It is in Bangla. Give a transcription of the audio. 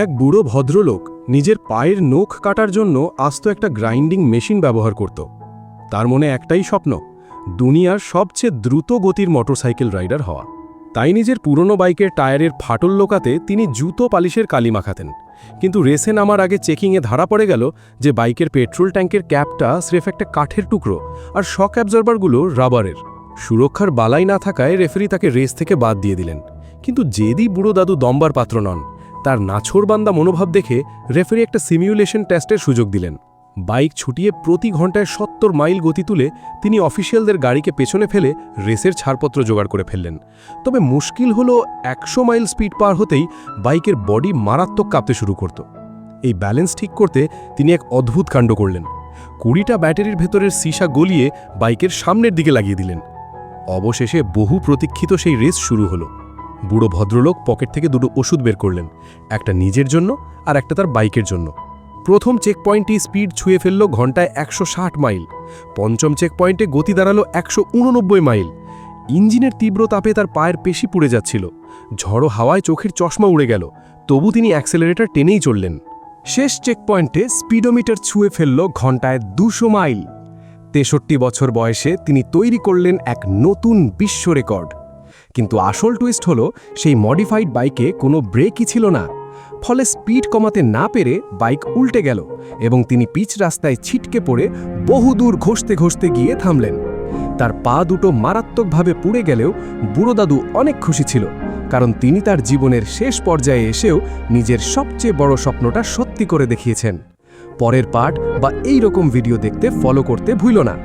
এক বুড়ো ভদ্রলোক নিজের পায়ের নখ কাটার জন্য আস্ত একটা গ্রাইন্ডিং মেশিন ব্যবহার করত। তার মনে একটাই স্বপ্ন, দুনিয়ার সবচেয়ে দ্রুত গতির মোটরসাইকেল রাইডার হওয়া। তাই নিজের পুরনো বাইকের টায়ারের ফাটল লোকাতে তিনি জুতো পালিশের কালি মাখাতেন। কিন্তু রেসে নামার আগে চেকিংয়ে ধরা পড়ে গেল যে বাইকের পেট্রোল ট্যাঙ্কের ক্যাপটা স্রেফ একটা কাঠের টুকরো আর শক অ্যাবজর্বারগুলো রাবারের। সুরক্ষার বালাই না থাকায় রেফারি তাকে রেস থেকে বাদ দিয়ে দিলেন। কিন্তু জেদি বুড়ো দাদু দম্বার পাত্র নন। তার নাছোড়বান্দা মনোভাব দেখে রেফারি একটা সিমিউলেশন টেস্টের সুযোগ দিলেন। বাইক ছুটিয়ে প্রতি ঘন্টায় ৭০ মাইল গতি তুলে তিনি অফিসিয়ালদের গাড়িকে পেছনে ফেলে রেসের ছাড়পত্র জোগাড় করে ফেললেন। তবে মুশকিল হলো ১০০ মাইল স্পিড পার হতেই বাইকের বডি মারাত্মক কাঁপতে শুরু করত। এই ব্যালেন্স ঠিক করতে তিনি এক অদ্ভুত কাণ্ড করলেন। ২০টা ব্যাটারির ভেতরের সীসা গলিয়ে বাইকের সামনের দিকে লাগিয়ে দিলেন। অবশেষে বহু প্রতীক্ষিত সেই রেস শুরু হলো। বুড়ো ভদ্রলোক পকেট থেকে দুটো ওষুধ বের করলেন, একটা নিজের জন্য আর একটা তার বাইকের জন্য। প্রথম চেকপয়েন্টে স্পিড ছুঁয়ে ফেলল ঘন্টায় ১৬০ মাইল। পঞ্চম চেকপয়েন্টে গতি দাঁড়ালো ১৮৯ মাইল। ইঞ্জিনের তীব্র তাপে তার পায়ের পেশি পুড়ে যাচ্ছিল। ঝড়ো হাওয়ায় চোখের চশমা উড়ে গেল, তবু তিনি অ্যাক্সেলারেটর টেনেই চললেন। শেষ চেকপয়েন্টে স্পিডোমিটার ছুঁয়ে ফেলল ঘন্টায় ২০০ মাইল। ৬৩ বছর বয়সে তিনি তৈরি করলেন এক নতুন বিশ্ব রেকর্ড। কিন্তু আসল টুইস্ট হলো, সেই মডিফাইড বাইকে কোনো ব্রেকই ছিল না। ফলে স্পিড কমাতে না পেরে বাইক উল্টে গেল এবং তিনি পিচ রাস্তায় ছিটকে পড়ে বহুদূর ঘষতে ঘষতে গিয়ে থামলেন। তার পা দুটো মারাত্মকভাবে পুড়ে গেলেও বুড়ো দাদু অনেক খুশি ছিল, কারণ তিনি তার জীবনের শেষ পর্যায়ে এসেও নিজের সবচেয়ে বড় স্বপ্নটা সত্যি করে দেখিয়েছেন। পরের পার্ট বা এই রকম ভিডিও দেখতে ফলো করতে ভুলো না।